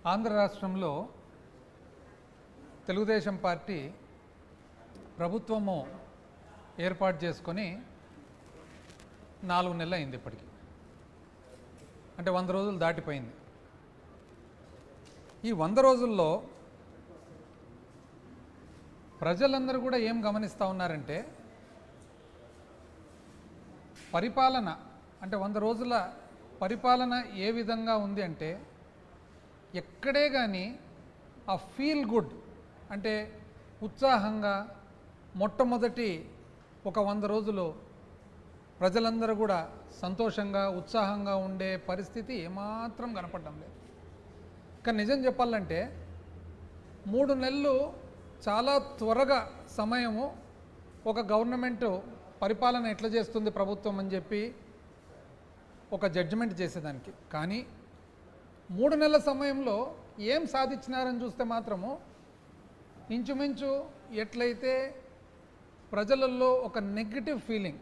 ఆంధ్ర రాష్ట్రంలో తెలుగుదేశం పార్టీ ప్రభుత్వము ఏర్పాటు చేసుకొని 4 నెలలు అయింది. ఇప్పటికి అంటే 100 రోజులు దాటిపోయింది. ఈ 100 రోజుల్లో ప్రజలందరూ కూడా ఏం గమనిస్తూ ఉన్నారంటే, పరిపాలన అంటే 100 రోజుల పరిపాలన ఏ విధంగా ఉంది అంటే, ఎక్కడే కానీ ఆ ఫీల్ గుడ్ అంటే ఉత్సాహంగా మొట్టమొదటి ఒక 100 రోజులు ప్రజలందరూ కూడా సంతోషంగా ఉత్సాహంగా ఉండే పరిస్థితి ఏమాత్రం కనపడడం లేదు. కానీ నిజం చెప్పాలంటే 3 నెలలు చాలా త్వరగా సమయము ఒక గవర్నమెంటు పరిపాలన ఎట్లా చేస్తుంది ప్రభుత్వం అని చెప్పి ఒక జడ్జిమెంట్ చేసేదానికి. కానీ 3 నెలల సమయంలో ఏం సాధించినారని చూస్తే మాత్రము ఇంచుమించు ఎట్లయితే ప్రజలలో ఒక నెగిటివ్ ఫీలింగ్,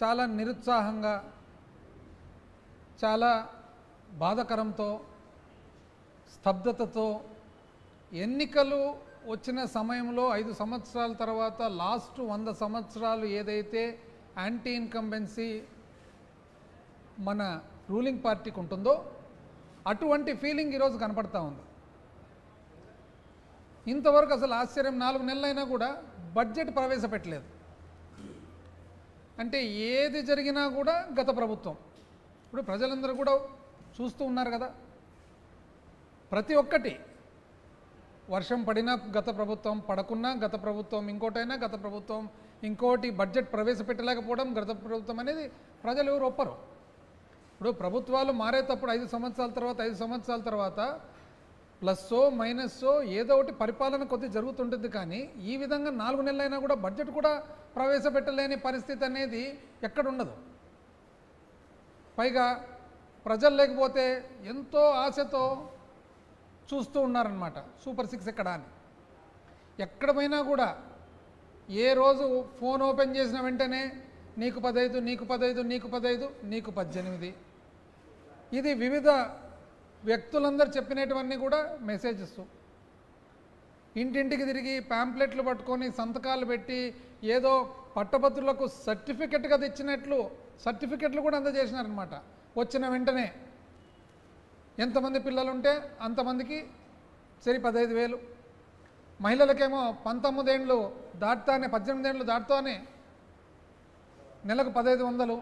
చాలా నిరుత్సాహంగా, చాలా బాధాకరంతో, స్తబ్దతతో ఎన్నికలు వచ్చిన సమయంలో 5 సంవత్సరాల తర్వాత లాస్ట్ 100 సంవత్సరాలు ఏదైతే యాంటీ ఇన్కంబెన్సీ మన రూలింగ్ పార్టీకి ఉంటుందో అటువంటి ఫీలింగ్ ఈరోజు కనపడతా ఉంది. ఇంతవరకు అసలు ఆశ్చర్యం, 4 నెలలైనా కూడా బడ్జెట్ ప్రవేశపెట్టలేదు. అంటే ఏది జరిగినా కూడా గత ప్రభుత్వం. ఇప్పుడు ప్రజలందరూ కూడా చూస్తూ ఉన్నారు కదా, ప్రతి ఒక్కటి వర్షం పడినా గత ప్రభుత్వం, పడకున్నా గత ప్రభుత్వం, ఇంకోటైనా గత ప్రభుత్వం, ఇంకోటి బడ్జెట్ ప్రవేశపెట్టలేకపోవడం గత ప్రభుత్వం అనేది ప్రజలు ఎవరు ఒప్పరు. ఇప్పుడు ప్రభుత్వాలు మారేటప్పుడు 5 సంవత్సరాల తర్వాత ప్లస్సో మైనస్సో ఏదో ఒకటి పరిపాలన కొద్ది జరుగుతుంటుంది. కానీ ఈ విధంగా 4 నెలలైనా కూడా బడ్జెట్ కూడా ప్రవేశపెట్టలేని పరిస్థితి అనేది ఎక్కడుండదు. పైగా ప్రజలు లేకపోతే ఎంతో ఆశతో చూస్తూ ఉన్నారనమాట సూపర్ 6 ఎక్కడ అని. ఎక్కడ పోయినా కూడా ఏ రోజు ఫోన్ ఓపెన్ చేసిన వెంటనే నీకు 15, నీకు 15, నీకు 15, నీకు 18. ఇది వివిధ వ్యక్తులందరూ చెప్పినటువన్నీ కూడా మెసేజెస్. ఇంటింటికి తిరిగి ప్యాంప్లెట్లు పట్టుకొని సంతకాలు పెట్టి ఏదో పట్టభద్రులకు సర్టిఫికెట్గా తెచ్చినట్లు సర్టిఫికెట్లు కూడా అందజేసినారనమాట. వచ్చిన వెంటనే ఎంతమంది పిల్లలు ఉంటే అంతమందికి సరి 15,000. మహిళలకేమో 19 ఏళ్ళు దాటుతానే 18 ఏళ్ళు దాటుతానే నెలకు 1,500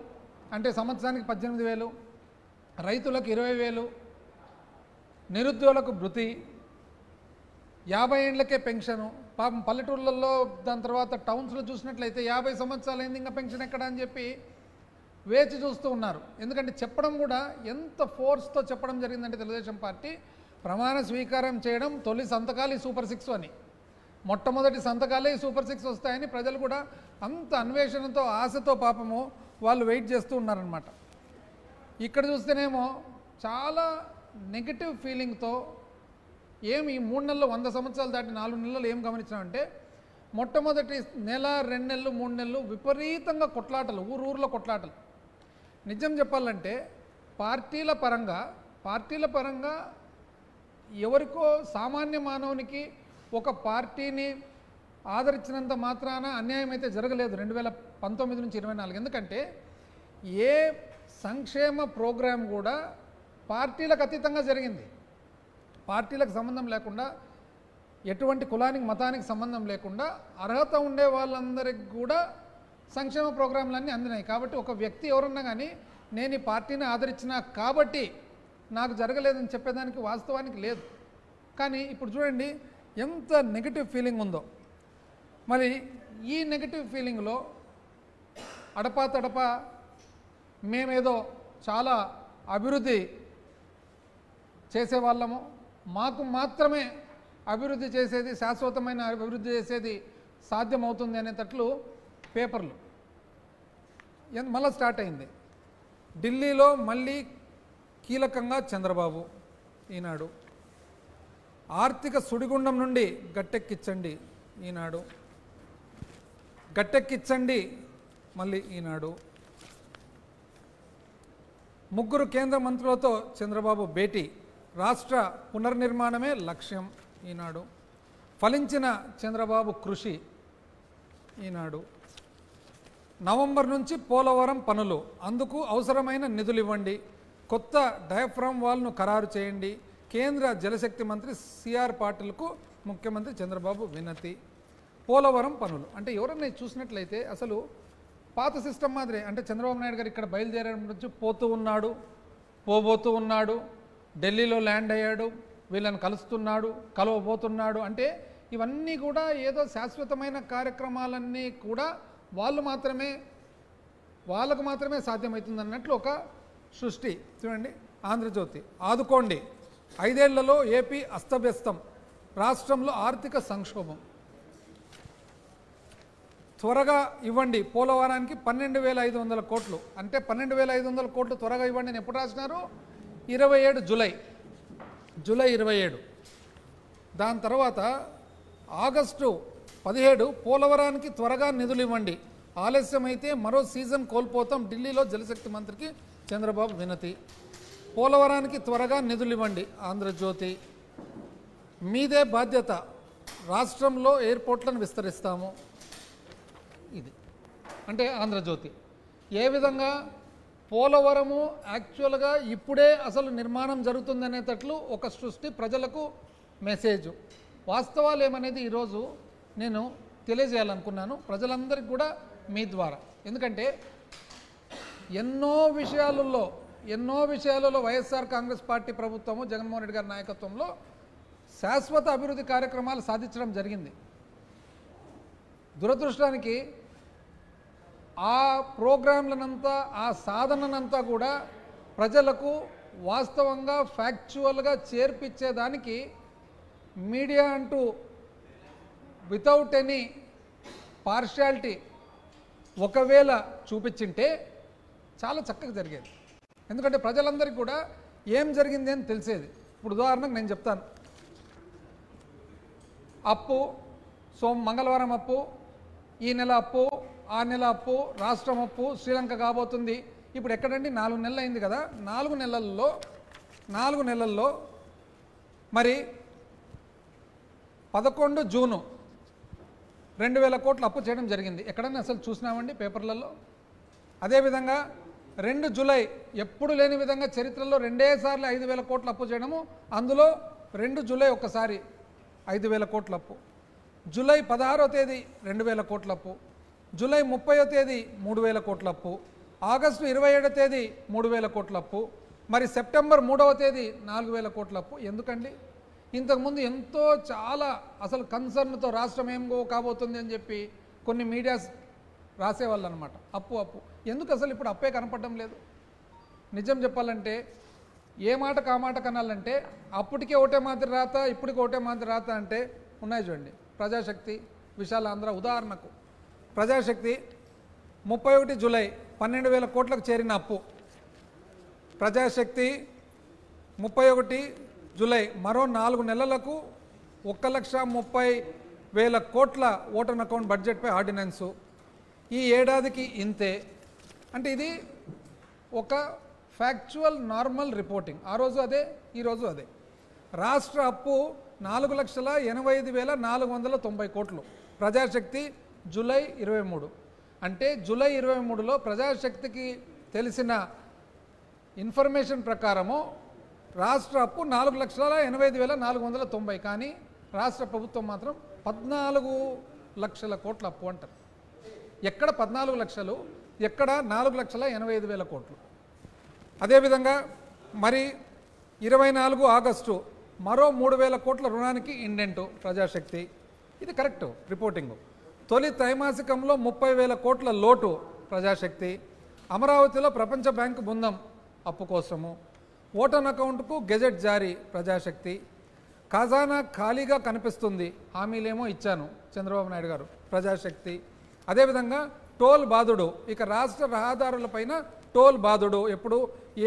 అంటే సంవత్సరానికి 18,000. రైతులకు 20,000. నిరుద్యోగులకు భృతి, 50 ఏళ్ళకే పెన్షను. పాపం పల్లెటూళ్ళల్లో దాని తర్వాత టౌన్స్లో చూసినట్లయితే 50 సంవత్సరాలు అయింది ఇంకా పెన్షన్ ఎక్కడ అని చెప్పి వేచి చూస్తూ ఉన్నారు. ఎందుకంటే చెప్పడం కూడా ఎంత ఫోర్స్తో చెప్పడం జరిగిందంటే తెలుగుదేశం పార్టీ ప్రమాణ స్వీకారం చేయడం తొలి సంతకాలు ఈ సూపర్ 6 అని, మొట్టమొదటి సంతకాలే ఈ సూపర్ 6 వస్తాయని ప్రజలు కూడా అంత అన్వేషణతో ఆశతో పాపము వాళ్ళు వెయిట్ చేస్తూ ఉన్నారనమాట. ఇక్కడ చూస్తేనేమో చాలా నెగిటివ్ ఫీలింగ్తో ఏమి ఈ 3 నెలలు 100 సంవత్సరాలు దాటి 4 నెలలు ఏం గమనించామంటే, మొట్టమొదటి నెల 2 నెలలు 3 నెలలు విపరీతంగా కొట్లాటలు, ఊరూరులో కొట్లాటలు. నిజం చెప్పాలంటే పార్టీల పరంగా ఎవరికో సామాన్య మానవునికి ఒక పార్టీని ఆదరించినంత మాత్రాన అన్యాయం అయితే జరగలేదు 2019 నుంచి 24. ఎందుకంటే ఏ సంక్షేమ ప్రోగ్రాం కూడా పార్టీలకు అతీతంగా జరిగింది. పార్టీలకు సంబంధం లేకుండా, ఎటువంటి కులానికి మతానికి సంబంధం లేకుండా అర్హత ఉండే వాళ్ళందరికీ కూడా సంక్షేమ ప్రోగ్రాంలన్నీ అందినాయి. కాబట్టి ఒక వ్యక్తి ఎవరన్నా కానీ నేను ఈ పార్టీని ఆదరించినా కాబట్టి నాకు జరగలేదని చెప్పేదానికి వాస్తవానికి లేదు. కానీ ఇప్పుడు చూడండి ఎంత నెగిటివ్ ఫీలింగ్ ఉందో. మరి ఈ నెగిటివ్ ఫీలింగ్లో అడపా మేమేదో చాలా అభివృద్ధి చేసేవాళ్ళము, మాకు మాత్రమే అభివృద్ధి చేసేది, శాశ్వతమైన అభివృద్ధి చేసేది సాధ్యమవుతుంది అనేటట్లు పేపర్లు మళ్ళీ స్టార్ట్ అయింది. ఢిల్లీలో మళ్ళీ కీలకంగా చంద్రబాబు ఈనాడు, ఆర్థిక సుడిగుండం నుండి గట్టెక్కించండి ఈనాడు, గట్టెక్కించండి మళ్ళీ ఈనాడు, 3 కేంద్ర మంత్రులతో చంద్రబాబు భేటీ రాష్ట్ర పునర్నిర్మాణమే లక్ష్యం ఈనాడు. ఫలించిన చంద్రబాబు కృషి ఈనాడు. నవంబర్ నుంచి పోలవరం పనులు, అందుకు అవసరమైన నిధులు ఇవ్వండి, కొత్త డయాఫ్రామ్ వాల్ను ఖరారు చేయండి, కేంద్ర జలశక్తి మంత్రి సిఆర్ పాటిల్కు ముఖ్యమంత్రి చంద్రబాబు వినతి. పోలవరం పనులు అంటే ఎవరన్నా చూసినట్లయితే అసలు పాత సిస్టమ్ మాదిరే. అంటే చంద్రబాబు నాయుడు గారు ఇక్కడ బయలుదేరడం నుంచి పోతూ ఉన్నాడు, పోబోతూ ఉన్నాడు, ఢిల్లీలో ల్యాండ్ అయ్యాడు, వీళ్ళని కలుస్తున్నాడు, కలవబోతున్నాడు. అంటే ఇవన్నీ కూడా ఏదో శాశ్వతమైన కార్యక్రమాలన్నీ కూడా వాళ్ళకు మాత్రమే సాధ్యమవుతుంది అన్నట్లు ఒక సృష్టి. చూడండి, ఆంధ్రజ్యోతి, ఆదుకోండి, 5 ఏళ్లలో ఏపీ అస్తవ్యస్తం, రాష్ట్రంలో ఆర్థిక సంక్షోభం, త్వరగా ఇవ్వండి పోలవరానికి 12,500 కోట్లు. అంటే 12,500 కోట్లు త్వరగా ఇవ్వండి అని ఎప్పుడు రాసినారు? 27 జూలై 27. దాని తర్వాత ఆగస్టు 17 పోలవరానికి త్వరగా నిధులు ఇవ్వండి, ఆలస్యమైతే మరో సీజన్ కోల్పోతాం, ఢిల్లీలో జలశక్తి మంత్రికి చంద్రబాబు వినతి. పోలవరానికి త్వరగా నిధులు ఇవ్వండి, ఆంధ్రజ్యోతి. మీదే బాధ్యత, రాష్ట్రంలో ఎయిర్పోర్ట్లను విస్తరిస్తాము. ఇది అంటే ఆంధ్రజ్యోతి. ఏ విధంగా పోలవరము యాక్చువల్గా ఇప్పుడే అసలు నిర్మాణం జరుగుతుందనేటట్లు ఒక సృష్టి, ప్రజలకు మెసేజ్. వాస్తవాలు ఏమనేది ఈరోజు నేను తెలియజేయాలనుకున్నాను ప్రజలందరికీ కూడా మీ ద్వారా. ఎందుకంటే ఎన్నో విషయాలలో వైఎస్ఆర్ కాంగ్రెస్ పార్టీ ప్రభుత్వము జగన్మోహన్ రెడ్డి గారి నాయకత్వంలో శాశ్వత అభివృద్ధి కార్యక్రమాలు సాధించడం జరిగింది. దురదృష్టానికి ఆ ప్రోగ్రాంలనంతా, ఆ సాధననంతా కూడా ప్రజలకు వాస్తవంగా ఫ్యాక్చువల్గా చేర్పించేదానికి మీడియా అంటూ వితౌట్ ఎనీ పార్షియాలిటీ ఒకవేళ చూపించింటే చాలా చక్కగా జరిగేది. ఎందుకంటే ప్రజలందరికీ కూడా ఏం జరిగింది అని తెలిసేది. ఇప్పుడు ఉదాహరణకు నేను చెప్తాను. అప్పు, మంగళవారం అప్పు, ఈ నెల అప్పు, ఆ నెల అప్పు, రాష్ట్రం అప్పు, శ్రీలంక కాబోతుంది. ఇప్పుడు ఎక్కడండి 4 నెలలు అయింది కదా. 4 నెలల్లో మరి 11 జూను 2,000 కోట్లు అప్పు చేయడం జరిగింది. ఎక్కడన్నా అసలు చూసినామండి పేపర్లలో? అదేవిధంగా 2 జూలై ఎప్పుడు లేని విధంగా చరిత్రలో 2 సార్లు 5,000 కోట్లు అప్పు చేయడము. అందులో 2 జూలై ఒక్కసారి 5,000 కోట్ల అప్పు, జూలై 16వ తేదీ 2,000 కోట్ల అప్పు, జూలై 30వ తేదీ 3,000 కోట్ల అప్పు, ఆగస్టు 27వ తేదీ 3,000 కోట్ల అప్పు, మరి సెప్టెంబర్ 3వ తేదీ 4,000 కోట్ల అప్పు. ఎందుకండి? ఇంతకుముందు ఎంతో చాలా అసలు కన్సర్న్తో రాష్ట్రం ఏం కాబోతుంది అని చెప్పి కొన్ని మీడియాస్ రాసేవాళ్ళు అనమాట. అప్పు ఎందుకు అసలు ఇప్పుడు అప్పే కనపడడం లేదు? నిజం చెప్పాలంటే ఏ మాట కామాట కనాలంటే అప్పటికే ఒకటే మాదిరి రాత, ఇప్పటికి ఒకటే మాదిరి రాత అంటే ఉన్నాయి చూడండి. ప్రజాశక్తి, విశాల ఆంధ్ర ఉదాహరణకు. ప్రజాశక్తి 31 జూలై 12,000 కోట్లకు చేరిన అప్పు. ప్రజాశక్తి 31 జూలై మరో 4 నెలలకు 1,30,000 కోట్ల ఓటర్ అకౌంట్ బడ్జెట్పై ఆర్డినెన్సు. ఈ ఏడాదికి ఇంతే. అంటే ఇది ఒక ఫ్యాక్చువల్ నార్మల్ రిపోర్టింగ్. ఆ రోజు అదే, ఈరోజు అదే. రాష్ట్ర అప్పు 4,85,490 కోట్లు. ప్రజాశక్తి జూలై 23. అంటే జూలై 23లో ప్రజాశక్తికి తెలిసిన ఇన్ఫర్మేషన్ ప్రకారము రాష్ట్ర అప్పు 4,85,490. కానీ రాష్ట్ర ప్రభుత్వం మాత్రం 14 లక్షల కోట్ల అప్పు అంటారు. ఎక్కడ 14 లక్షలు, ఎక్కడ 4,85,000 కోట్లు. అదేవిధంగా మరి 24 ఆగస్టు మరో 3,000 కోట్ల రుణానికి ఇండెంటు ప్రజాశక్తి. ఇది కరెక్టు రిపోర్టింగు. తొలి త్రైమాసికంలో 30,000 కోట్ల లోటు ప్రజాశక్తి. అమరావతిలో ప్రపంచ బ్యాంకు బృందం అప్పు కోసము. ఓటన్ అకౌంట్కు గెజెట్ జారీ ప్రజాశక్తి. ఖజానా ఖాళీగా కనిపిస్తుంది, హామీలేమో ఇచ్చాను చంద్రబాబు నాయుడు గారు ప్రజాశక్తి. అదేవిధంగా టోల్ బాధుడు, ఇక రాష్ట్ర రహదారులపైన టోల్ బాధుడు ఎప్పుడు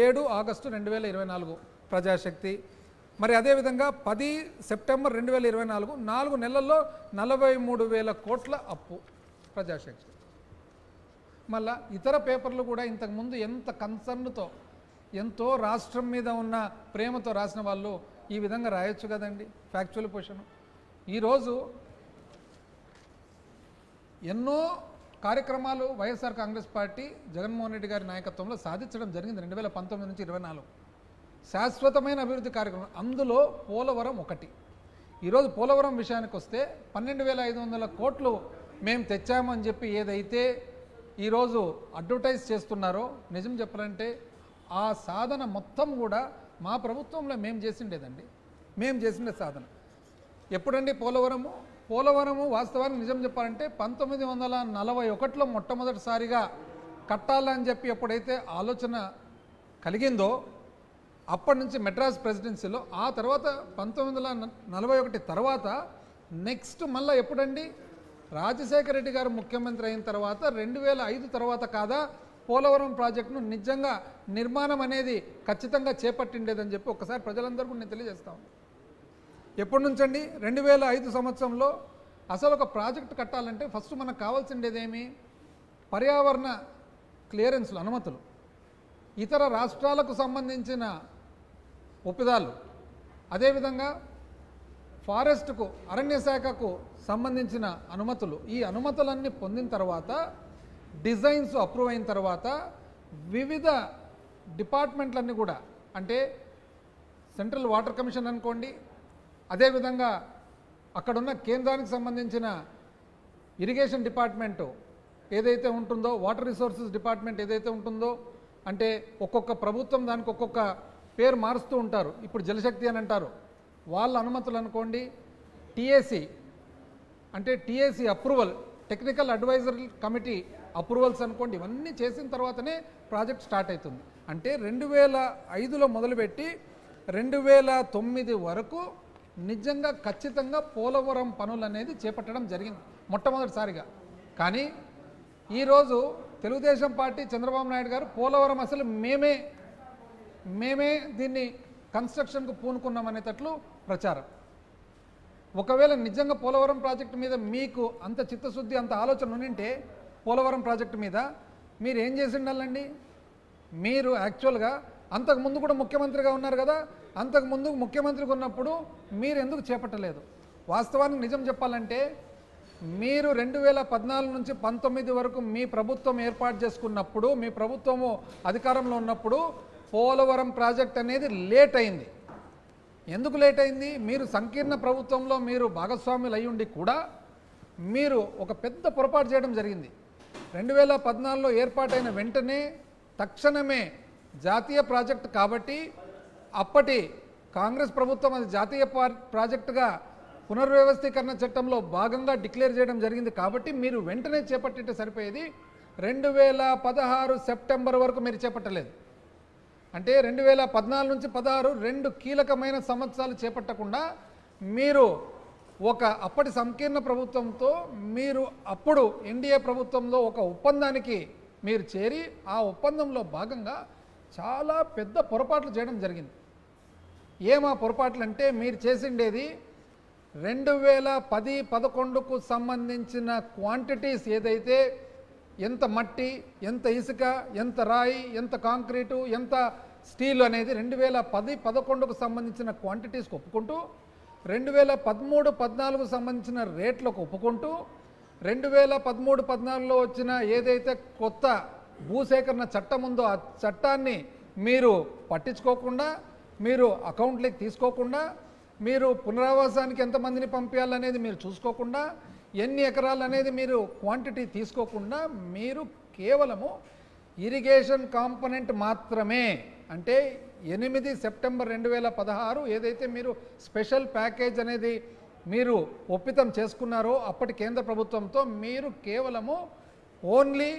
7 ఆగస్టు 2024 ప్రజాశక్తి. మరి అదేవిధంగా 10 సెప్టెంబర్ 2024 4 నెలల్లో 43,000 కోట్ల అప్పు ప్రజాశక్తి. మళ్ళా ఇతర పేపర్లు కూడా ఇంతకుముందు ఎంత కన్సర్న్తో ఎంతో రాష్ట్రం మీద ఉన్న ప్రేమతో రాసిన వాళ్ళు ఈ విధంగా రాయొచ్చు కదండి ఫ్యాక్చువల్ పొజిషన్. ఈరోజు ఎన్నో కార్యక్రమాలు వైఎస్ఆర్ కాంగ్రెస్ పార్టీ జగన్మోహన్ రెడ్డి గారి నాయకత్వంలో సాధించడం జరిగింది 2019 నుంచి 24 శాశ్వతమైన అభివృద్ధి కార్యక్రమం. అందులో పోలవరం ఒకటి. ఈరోజు పోలవరం విషయానికి వస్తే 12,500 కోట్లు మేము తెచ్చామని చెప్పి ఏదైతే ఈరోజు అడ్వర్టైజ్ చేస్తున్నారో నిజం చెప్పాలంటే ఆ సాధన మొత్తం కూడా మా ప్రభుత్వంలో మేము చేసిండేదండి. మేము చేసిండే సాధన ఎప్పుడండి పోలవరము వాస్తవానికి నిజం చెప్పాలంటే 1941లో మొట్టమొదటిసారిగా కట్టాలని చెప్పి ఎప్పుడైతే ఆలోచన కలిగిందో అప్పటి నుంచి మెడ్రాస్ ప్రెసిడెన్సీలో, ఆ తర్వాత 1941 తర్వాత నెక్స్ట్ మళ్ళీ ఎప్పుడండి రాజశేఖర రెడ్డి గారు ముఖ్యమంత్రి అయిన తర్వాత 2005 తర్వాత కాదా పోలవరం ప్రాజెక్టును నిజంగా నిర్మాణం అనేది ఖచ్చితంగా చేపట్టిండేదని చెప్పి ఒకసారి ప్రజలందరికీ నేను తెలియజేస్తాను. ఎప్పటి నుంచండి 2005 సంవత్సరంలో అసలు ఒక ప్రాజెక్టు కట్టాలంటే ఫస్ట్ మనకు కావాల్సిండేదేమి పర్యావరణ క్లియరెన్స్లు, అనుమతులు, ఇతర రాష్ట్రాలకు సంబంధించిన ఒప్పందాలు, అదేవిధంగా ఫారెస్ట్కు అరణ్య శాఖకు సంబంధించిన అనుమతులు. ఈ అనుమతులన్నీ పొందిన తర్వాత డిజైన్స్ అప్రూవ్ అయిన తర్వాత వివిధ డిపార్ట్మెంట్లన్నీ కూడా అంటే సెంట్రల్ వాటర్ కమిషన్ అనుకోండి, అదేవిధంగా అక్కడున్న కేంద్రానికి సంబంధించిన ఇరిగేషన్ డిపార్ట్మెంటు ఏదైతే ఉంటుందో, వాటర్ రిసోర్సెస్ డిపార్ట్మెంట్ ఏదైతే ఉంటుందో, అంటే ఒక్కొక్క ప్రభుత్వం దానికి ఒక్కొక్క పేరు మారుస్తూ ఉంటారు. ఇప్పుడు జలశక్తి అని అంటారు, వాళ్ళ అనుమతులు అనుకోండి, టీఏసీ అంటే TAC approval, technical advisory committee approvals అనుకోండి, ఇవన్నీ చేసిన తర్వాతనే ప్రాజెక్ట్ స్టార్ట్ అవుతుంది. అంటే 2005లో మొదలుపెట్టి 2009 వరకు నిజంగా ఖచ్చితంగా పోలవరం పనులు అనేది చేపట్టడం జరిగింది మొట్టమొదటిసారిగా. కానీ ఈరోజు తెలుగుదేశం పార్టీ చంద్రబాబు నాయుడు గారు పోలవరం అసలు మేమే దీన్ని కన్స్ట్రక్షన్కు పూనుకున్నామనేటట్లు ప్రచారం. ఒకవేళ నిజంగా పోలవరం ప్రాజెక్టు మీద మీకు అంత చిత్తశుద్ధి, అంత ఆలోచన ఉండింటే పోలవరం ప్రాజెక్టు మీద మీరు ఏం చేసి ఉండాలండి? మీరు యాక్చువల్గా అంతకుముందు కూడా ముఖ్యమంత్రిగా ఉన్నారు కదా, అంతకుముందు ముఖ్యమంత్రిగా ఉన్నప్పుడు మీరు ఎందుకు చేపట్టలేదు? వాస్తవానికి నిజం చెప్పాలంటే మీరు 2014 నుంచి 19 వరకు మీ ప్రభుత్వం ఏర్పాటు చేసుకున్నప్పుడు, మీ ప్రభుత్వము అధికారంలో ఉన్నప్పుడు పోలవరం ప్రాజెక్ట్ అనేది లేట్ అయింది. ఎందుకు లేట్ అయింది? మీరు సంకీర్ణ ప్రభుత్వంలో మీరు భాగస్వాములు అయ్యుండి కూడా మీరు ఒక పెద్ద పొరపాటు చేయడం జరిగింది. 2014లో ఏర్పాటైన వెంటనే తక్షణమే జాతీయ ప్రాజెక్టు కాబట్టి అప్పటి కాంగ్రెస్ ప్రభుత్వం అది జాతీయ ప్రాజెక్టుగా పునర్వ్యవస్థీకరణ చట్టంలో భాగంగా డిక్లేర్ చేయడం జరిగింది. కాబట్టి మీరు వెంటనే చేపట్టితే సరిపోయేది. 2016 సెప్టెంబర్ వరకు మీరు చేపట్టలేదు. అంటే 2014 నుంచి 16 2 కీలకమైన సంవత్సరాలు చేపట్టకుండా మీరు ఒక అప్పటి సంకీర్ణ ప్రభుత్వంతో మీరు అప్పుడు ఎన్డీఏ ప్రభుత్వంలో ఒక ఒప్పందానికి మీరు చేరి ఆ ఒప్పందంలో భాగంగా చాలా పెద్ద పొరపాట్లు చేయడం జరిగింది. ఏమా పొరపాట్లు అంటే మీరు చేసిండేది 2010-11కు సంబంధించిన క్వాంటిటీస్ ఏదైతే ఎంత మట్టి, ఎంత ఇసుక, ఎంత రాయి, ఎంత కాంక్రీటు, ఎంత స్టీల్ అనేది 2010-11కు సంబంధించిన క్వాంటిటీస్కి ఒప్పుకుంటూ 2013-14కు సంబంధించిన రేట్లకు ఒప్పుకుంటూ 2013-14లో వచ్చిన ఏదైతే కొత్త భూసేకరణ చట్టం ఉందో ఆ చట్టాన్ని మీరు పట్టించుకోకుండా, మీరు అకౌంట్లోకి తీసుకోకుండా, మీరు పునరావాసానికి ఎంతమందిని పంపించాలనేది మీరు చూసుకోకుండా, ఎన్ని ఎకరాలు అనేది మీరు క్వాంటిటీ తీసుకోకుండా మీరు కేవలము ఇరిగేషన్ కాంపోనెంట్ మాత్రమే, అంటే 8 సెప్టెంబర్ 2016 ఏదైతే మీరు స్పెషల్ ప్యాకేజ్ అనేది మీరు ఒప్పితం చేసుకున్నారో అప్పటి కేంద్ర ప్రభుత్వంతో, మీరు కేవలము ఓన్లీ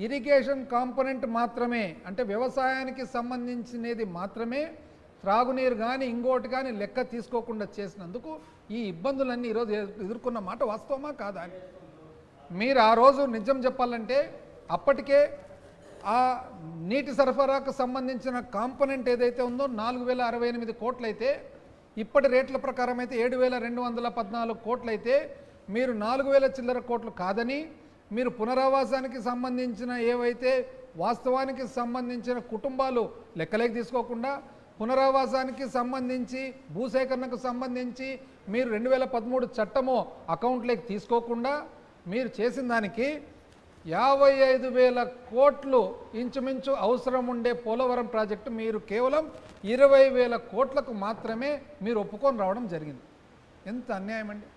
ఇరిగేషన్ కాంపోనెంట్ మాత్రమే, అంటే వ్యవసాయానికి సంబంధించినది మాత్రమే, త్రాగునీరు కానీ ఇంకోటి కానీ లెక్క తీసుకోకుండా చేసినందుకు ఈ ఇబ్బందులన్నీ ఈరోజు ఎదుర్కొన్న మాట వాస్తవమా కాదా అని మీరు ఆ రోజు నిజం చెప్పాలంటే అప్పటికే ఆ నీటి సరఫరాకు సంబంధించిన కాంపోనెంట్ ఏదైతే ఉందో 4068 కోట్లయితే, ఇప్పటి రేట్ల ప్రకారం అయితే 7214 కోట్లయితే మీరు 4000 చిల్లర కోట్లు కాదని, మీరు పునరావాసానికి సంబంధించిన ఏవైతే వాస్తవానికి సంబంధించిన కుటుంబాలు లెక్కలేకి తీసుకోకుండా పునరావాసానికి సంబంధించి భూసేకరణకు సంబంధించి మీరు 2013 చట్టము అకౌంట్లోకి తీసుకోకుండా మీరు చేసిన దానికి 55,000 కోట్లు ఇంచుమించు అవసరం ఉండే పోలవరం ప్రాజెక్టు మీరు కేవలం 20,000 కోట్లకు మాత్రమే మీరు ఒప్పుకొని రావడం జరిగింది. ఎంత అన్యాయం అండి.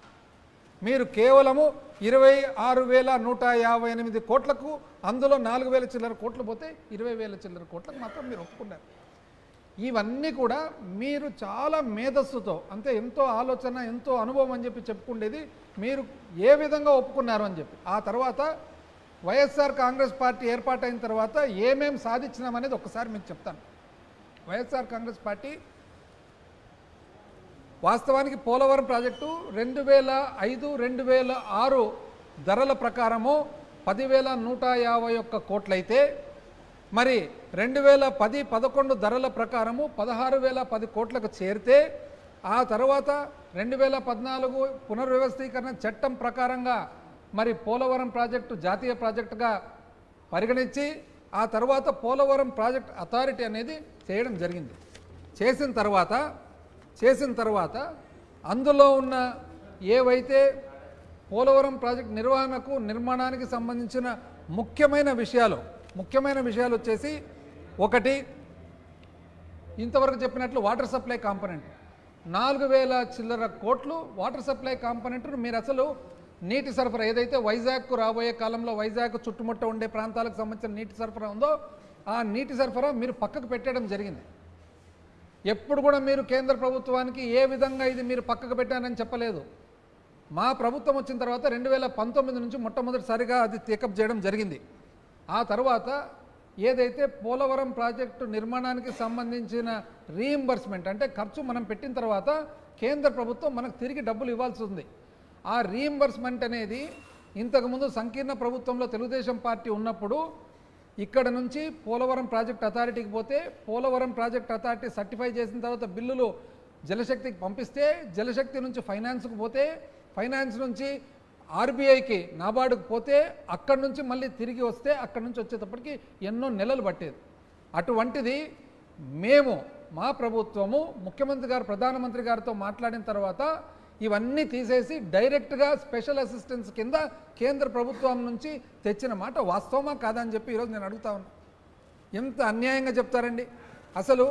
మీరు కేవలము 26,158 కోట్లకు, అందులో 4,000 చిల్లర కోట్లు పోతే 20,000 చిల్లర కోట్లకు మాత్రం మీరు ఒప్పుకున్నారు. ఇవన్నీ కూడా మీరు చాలా మేధస్సుతో, అంటే ఎంతో ఆలోచన, ఎంతో అనుభవం అని చెప్పి చెప్పుకునేది మీరు ఏ విధంగా ఒప్పుకున్నారు అని చెప్పి. ఆ తర్వాత వైఎస్ఆర్ కాంగ్రెస్ పార్టీ ఏర్పాటైన తర్వాత ఏమేం సాధించినామనేది ఒక్కసారి మీకు చెప్తాను. వైఎస్ఆర్ కాంగ్రెస్ పార్టీ వాస్తవానికి పోలవరం ప్రాజెక్టు 2005-2006 ధరల ప్రకారము 10,151 కోట్లయితే, మరి 2010-11 ధరల ప్రకారము 16,010 కోట్లకు చేరితే, ఆ తర్వాత 2014 పునర్వ్యవస్థీకరణ చట్టం ప్రకారంగా మరి పోలవరం ప్రాజెక్టు జాతీయ ప్రాజెక్టుగా పరిగణించి ఆ తర్వాత పోలవరం ప్రాజెక్ట్ అథారిటీ అనేది చేయడం జరిగింది. చేసిన తర్వాత అందులో ఉన్న ఏవైతే పోలవరం ప్రాజెక్ట్ నిర్వహణకు నిర్మాణానికి సంబంధించిన ముఖ్యమైన విషయాలు వచ్చేసి, ఒకటి ఇంతవరకు చెప్పినట్లు వాటర్ సప్లై కాంపోనెంట్ 4,000 చిల్లర కోట్లు వాటర్ సప్లై కాంపోనెంట్ను మీరు అసలు నీటి సరఫరా ఏదైతే వైజాగ్కు రాబోయే కాలంలో వైజాగ్ చుట్టుముట్ట ఉండే ప్రాంతాలకు సంబంధించిన నీటి సరఫరా ఉందో ఆ నీటి సరఫరా మీరు పక్కకు పెట్టడం జరిగింది. ఎప్పుడు కూడా మీరు కేంద్ర ప్రభుత్వానికి ఏ విధంగా ఇది మీరు పక్కకు పెట్టారని చెప్పలేదు. మా ప్రభుత్వం వచ్చిన తర్వాత 2019 నుంచి మొట్టమొదటిసారిగా అది టేకప్ చేయడం జరిగింది. ఆ తర్వాత ఏదైతే పోలవరం ప్రాజెక్టు నిర్మాణానికి సంబంధించిన రీయింబర్స్మెంట్ అంటే ఖర్చు మనం పెట్టిన తర్వాత కేంద్ర ప్రభుత్వం మనకు తిరిగి డబ్బులు ఇవ్వాల్సి ఉంది. ఆ రీయింబర్స్మెంట్ అనేది ఇంతకుముందు సంకీర్ణ ప్రభుత్వంలో తెలుగుదేశం పార్టీ ఉన్నప్పుడు ఇక్కడ నుంచి పోలవరం ప్రాజెక్ట్ అథారిటీకి పోతే, పోలవరం ప్రాజెక్ట్ అథారిటీ సర్టిఫై చేసిన తర్వాత బిల్లులు జలశక్తికి పంపిస్తే, జలశక్తి నుంచి ఫైనాన్స్కు పోతే, ఫైనాన్స్ నుంచి ఆర్బీఐకి నాబార్డుకు పోతే, అక్కడి నుంచి మళ్ళీ తిరిగి వస్తే, అక్కడి నుంచి వచ్చేటప్పటికి ఎన్నో నెలలు పట్టేది. అటువంటిది మా ప్రభుత్వము ముఖ్యమంత్రి గారు ప్రధానమంత్రి గారితో మాట్లాడిన తర్వాత ఇవన్నీ తీసేసి డైరెక్ట్గా స్పెషల్ అసిస్టెన్స్ కింద కేంద్ర ప్రభుత్వం నుంచి తెచ్చిన మాట వాస్తవమా కాదని చెప్పి ఈరోజు నేను అడుగుతా ఉన్నా. ఎంత అన్యాయంగా చెప్తారండి. అసలు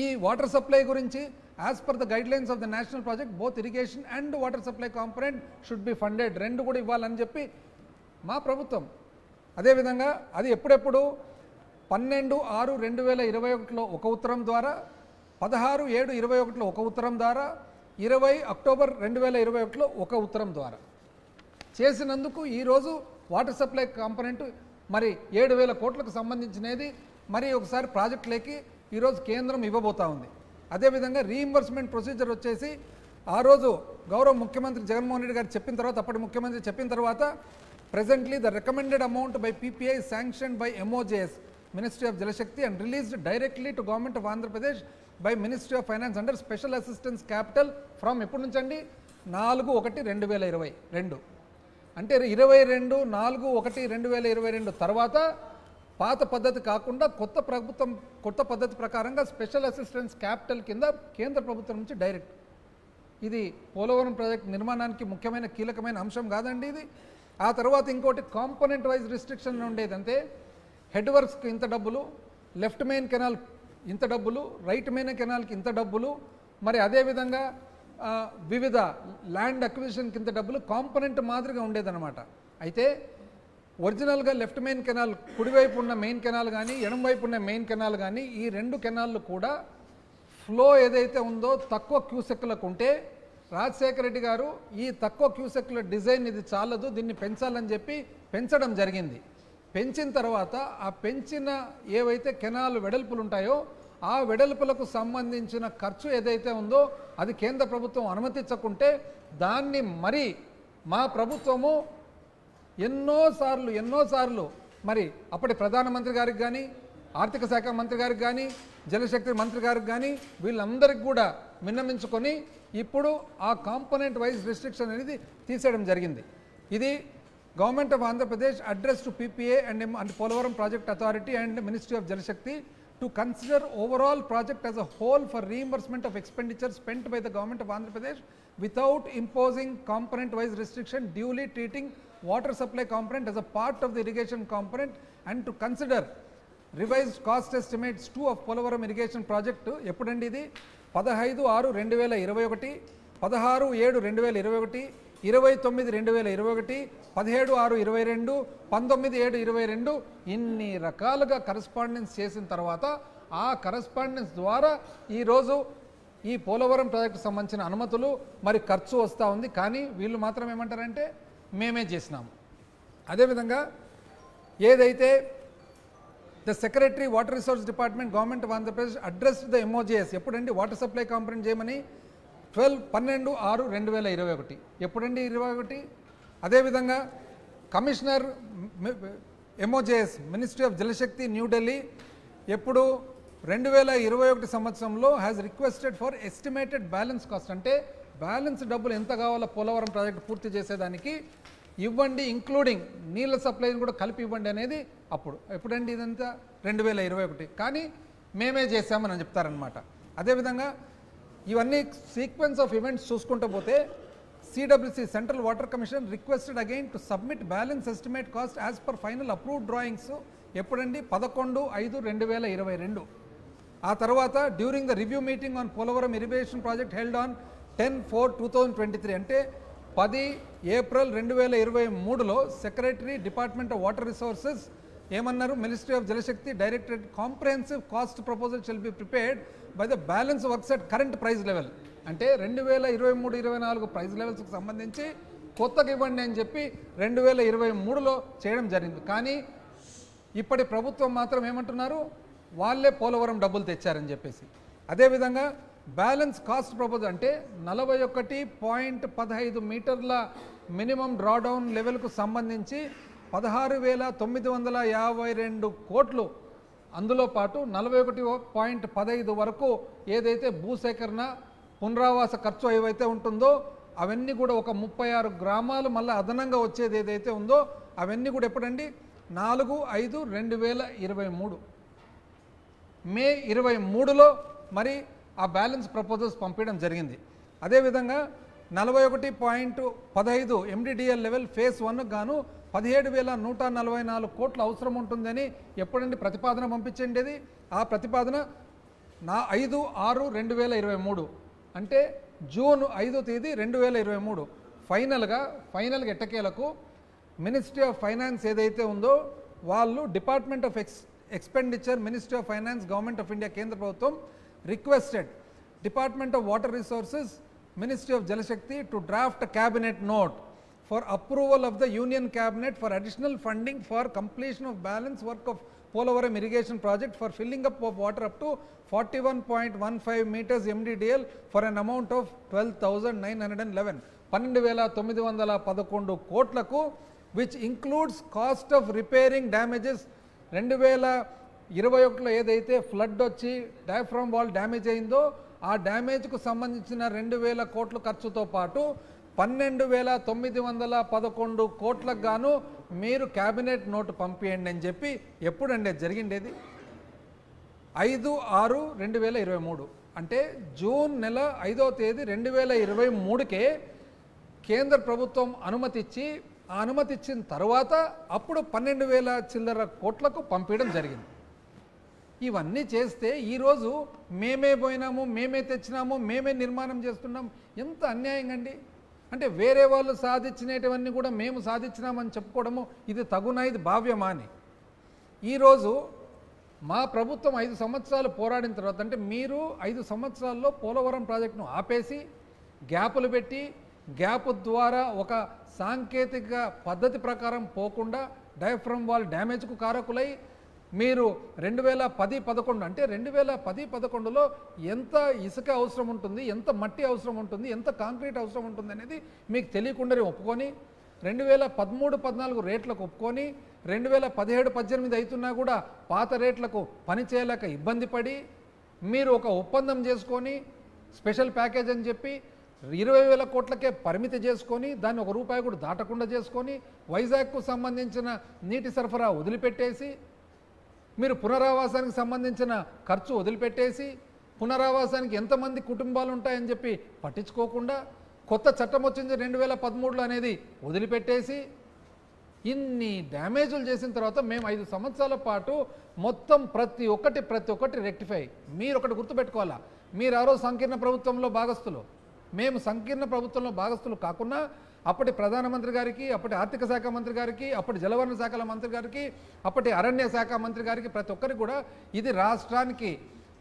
ఈ వాటర్ సప్లై గురించి as per the guidelines of the national project both irrigation and water supply component should be funded, రెండు కూడా ఇవ్వాలని చెప్పి మా ప్రభుత్వం. అదేవిధంగా అది ఎప్పుడెప్పుడు 12/6/2021లో ఒక ఉత్తరం ద్వారా, 16/7/21లో ఒక ఉత్తరం ద్వారా, 20 అక్టోబర్ 2021లో ఒక ఉత్తరం ద్వారా చేసినందుకు ఈరోజు వాటర్ సప్లై కాంపోనెంట్ మరి 7,000 కోట్లకు సంబంధించినది మరి ఒకసారి ప్రాజెక్టులకి ఈరోజు కేంద్రం ఇవ్వబోతా ఉంది. అదేవిధంగా రీయింబర్స్మెంట్ ప్రొసీజర్ వచ్చేసి ఆ రోజు గౌరవ ముఖ్యమంత్రి జగన్మోహన్ రెడ్డి గారు చెప్పిన తర్వాత, అప్పటి ముఖ్యమంత్రి చెప్పిన తర్వాత, presently the recommended amount by PPI sanctioned by MOJS Ministry of Jalashakti and released directly to Government of Andhra Pradesh by Ministry of Finance under Special Assistance Capital from ఎప్పటి నుంచి అండి 4/1/2022 అంటే 22/4/1/2022 తర్వాత పాత పద్ధతి కాకుండా కొత్త పద్ధతి ప్రకారంగా స్పెషల్ అసిస్టెన్స్ క్యాపిటల్ కింద కేంద్ర ప్రభుత్వం నుంచి డైరెక్ట్. ఇది పోలవరం ప్రాజెక్ట్ నిర్మాణానికి ముఖ్యమైన కీలకమైన అంశం కాదండి ఇది. ఆ తర్వాత ఇంకోటి కాంపోనెంట్ వైజ్ రిస్ట్రిక్షన్ ఉండేదంటే హెడ్ వర్క్స్కి ఇంత డబ్బులు, లెఫ్ట్ మెయిన్ కెనాల్ ఇంత డబ్బులు, రైట్ మెయిన్ కెనాల్కి ఇంత డబ్బులు, మరి అదేవిధంగా వివిధ ల్యాండ్ అక్విజిషన్కి ఇంత డబ్బులు కాంపోనెంట్ మాదిరిగా ఉండేదన్నమాట. అయితే ఒరిజినల్గా లెఫ్ట్ మెయిన్ కెనాల్ కుడివైపు ఉన్న మెయిన్ కెనాల్ కానీ ఎడమవైపు ఉన్న మెయిన్ కెనాల్ కానీ ఈ రెండు కెనాళ్ళు కూడా ఫ్లో ఏదైతే ఉందో తక్కువ క్యూసెక్లకు ఉంటే రాజశేఖర రెడ్డి గారు ఈ తక్కువ క్యూసెక్ల డిజైన్ ఇది చాలదు, దీన్ని పెంచాలని చెప్పి పెంచడం జరిగింది. పెంచిన తర్వాత ఆ పెంచిన ఏవైతే కెనాల్ వెడల్పులు ఉంటాయో ఆ వెడల్పులకు సంబంధించిన ఖర్చు ఏదైతే ఉందో అది కేంద్ర ప్రభుత్వం అనుమతించకుంటే దాన్ని మరి మా ప్రభుత్వము ఎన్నోసార్లు మరి అప్పటి ప్రధానమంత్రి గారికి కానీ, ఆర్థిక శాఖ మంత్రి గారికి కానీ, జలశక్తి మంత్రి గారికి కానీ వీళ్ళందరికీ కూడా విన్నమించుకొని ఇప్పుడు ఆ కాంపోనెంట్ వైజ్ రిస్ట్రిక్షన్ అనేది తీసేయడం జరిగింది. ఇది Government of Andhra Pradesh addressed to PPA and Polavaram Project Authority and Ministry of Jal Shakti to consider overall project as a whole for reimbursement of expenditure spent by the Government of Andhra Pradesh without imposing component-wise restriction, duly treating water supply component as a part of the irrigation component, and to consider revised cost estimates 2 of Polavaram irrigation project. ఎప్పుడండి ఇది 15/6/2021, 16/7/2021, 29/2021, 17/6/22, 19/7/22 ఇన్ని రకాలుగా correspondence చేసిన తర్వాత ఆ correspondence ద్వారా ఈరోజు ఈ పోలవరం ప్రాజెక్టు సంబంధించిన అనుమతులు మరి ఖర్చు వస్తూ ఉంది. కానీ వీళ్ళు మాత్రం ఏమంటారంటే మేమే చేసినాము. అదేవిధంగా ఏదైతే the secretary water resource department government of Andhra Pradesh addressed the MOJS ఎప్పుడండి వాటర్ సప్లై కాంపొనెంట్ చేయమని 12/6/2021 ఎప్పుడండి 21. అదేవిధంగా commissioner MOJS ministry of Jal Shakti New Delhi ఎప్పుడు 2021 సంవత్సరంలో has requested for estimated balance cost, అంటే బ్యాలెన్స్ డబ్బులు ఎంత కావాలో పోలవరం ప్రాజెక్ట్ పూర్తి చేసేదానికి ఇవ్వండి, ఇంక్లూడింగ్ నీళ్ళ సప్లైని కూడా కలిపి ఇవ్వండి అనేది అప్పుడు ఎప్పుడండి ఇదంతా 2021. కానీ మేమే చేసామని చెప్తారనమాట. అదేవిధంగా ఇవన్నీ సీక్వెన్స్ ఆఫ్ ఈవెంట్స్ చూసుకుంటూ పోతే CWC central water commission requested again to submit balance estimate cost as per final approved drawings ఎప్పుడండి 11/5/2022. ఆ తర్వాత during the review meeting on Polavaram irrigation project held on 10/4/2023 అంటే 10 ఏప్రిల్ 2023లో secretary department of water resources ఏమన్నారు, ministry of Jal Shakti directed comprehensive cost proposal shall be prepared by the balance works at current price level, అంటే 2023-24 price లెవెల్స్కి సంబంధించి కొత్తగా ఇవ్వండి అని చెప్పి 2023లో చేయడం జరిగింది. కానీ ఇప్పటి ప్రభుత్వం మాత్రం ఏమంటున్నారు, వాళ్ళే పోలవరం డబ్బులు తెచ్చారని చెప్పేసి. అదేవిధంగా బ్యాలెన్స్ కాస్ట్ ప్రపోజల్ అంటే 41.15 మీటర్ల మినిమం డ్రాడౌన్ లెవెల్కు సంబంధించి 16,952 కోట్లు, అందులో పాటు 41.15 వరకు ఏదైతే భూసేకరణ పునరావాస ఖర్చు ఏవైతే ఉంటుందో అవన్నీ కూడా ఒక 36 గ్రామాలు మళ్ళీ అదనంగా వచ్చేది ఏదైతే ఉందో అవన్నీ కూడా ఎప్పుడండి 4/5/2023 మే 23లో మరి ఆ బ్యాలెన్స్ ప్రపోజల్స్ పంపించడం జరిగింది. అదేవిధంగా 41.15 ఎండిడిఎల్ లెవెల్ ఫేజ్ 1 గాను 17,144 కోట్లు అవసరం ఉంటుందని ఎప్పుడండి ప్రతిపాదన పంపించండి. ఆ ప్రతిపాదన 5/6/2023 అంటే జూన్ 5వ తేదీ 2023 ఫైనల్గా ఎట్టకేలకు మినిస్ట్రీ ఆఫ్ ఫైనాన్స్ ఏదైతే ఉందో వాళ్ళు department of expenditure ministry of finance government of India కేంద్ర ప్రభుత్వం requested department of water resources ministry of Jal Shakti to draft cabinet note for approval of the union cabinet for additional funding for completion of balance work of Polavaram irrigation project for filling up of water up to 41.15 meters MDDL for an amount of 12,911 12,911 కోట్లకు which includes cost of repairing damages 2021లో ఏదైతే flood వచ్చి diaphragm wall damage అయిందో ఆ డ్యామేజ్కు సంబంధించిన 2,000 కోట్ల ఖర్చుతో పాటు 12,911 కోట్లకు గాను మీరు క్యాబినెట్ నోటు పంపియండి అని చెప్పి ఎప్పుడండి జరిగిండేది 5/6/2023 అంటే జూన్ నెల 5వ తేదీ 2023కే కేంద్ర ప్రభుత్వం అనుమతిచ్చి ఆ అనుమతి ఇచ్చిన తర్వాత అప్పుడు 12,000 చిల్లర కోట్లకు పంపించడం జరిగింది. ఇవన్నీ చేస్తే ఈరోజు మేమే పోయినాము, మేమే తెచ్చినాము, మేమే నిర్మాణం చేస్తున్నాం, ఎంత అన్యాయంగా అండి. అంటే వేరే వాళ్ళు సాధించినవన్నీ కూడా మేము సాధించినామని చెప్పుకోవడము ఇది తగునా, ఇది భావ్యమా అని. ఈరోజు మా ప్రభుత్వం 5 సంవత్సరాలు పోరాడిన తర్వాత అంటే మీరు 5 సంవత్సరాల్లో పోలవరం ప్రాజెక్టును ఆపేసి గ్యాపులు పెట్టి గ్యాప్ ద్వారా ఒక సాంకేతిక పద్ధతి ప్రకారం పోకుండా డయాఫ్రమ్ వాల్ డ్యామేజ్కు కారకులై మీరు 2010-11 అంటే 2010-11లో ఎంత ఇసుక అవసరం ఉంటుంది, ఎంత మట్టి అవసరం ఉంటుంది, ఎంత కాంక్రీట్ అవసరం ఉంటుంది అనేది మీకు తెలియకుండానే ఒప్పుకొని 2013-14 రేట్లకు ఒప్పుకొని 2017-18 అవుతున్నా కూడా పాత రేట్లకు పనిచేయలేక ఇబ్బంది పడి మీరు ఒక ఒప్పందం చేసుకొని స్పెషల్ ప్యాకేజ్ అని చెప్పి 20,000 కోట్లకే పరిమితి చేసుకొని దాన్ని ₹1 కూడా దాటకుండా చేసుకొని వైజాగ్కు సంబంధించిన నీటి సరఫరా వదిలిపెట్టేసి మీరు పునరావాసానికి సంబంధించిన ఖర్చు వదిలిపెట్టేసి పునరావాసానికి ఎంతమంది కుటుంబాలు ఉంటాయని చెప్పి పట్టించుకోకుండా కొత్త చట్టం వచ్చింది 2013లో అనేది వదిలిపెట్టేసి ఇన్ని డ్యామేజులు చేసిన తర్వాత మేము 5 సంవత్సరాల పాటు మొత్తం ప్రతి ఒక్కటి రెక్టిఫై. మీరు ఒకటి గుర్తుపెట్టుకోవాలా, మీరు ఆ రోజు సంకీర్ణ ప్రభుత్వంలో భాగస్తులు, మేము సంకీర్ణ ప్రభుత్వంలో భాగస్తులు కాకుండా అప్పటి ప్రధానమంత్రి గారికి, అప్పటి ఆర్థిక శాఖ మంత్రి గారికి, అప్పటి జలవనరుల శాఖల మంత్రి గారికి, అప్పటి అరణ్య శాఖ మంత్రి గారికి ప్రతి ఒక్కరికి కూడా ఇది రాష్ట్రానికి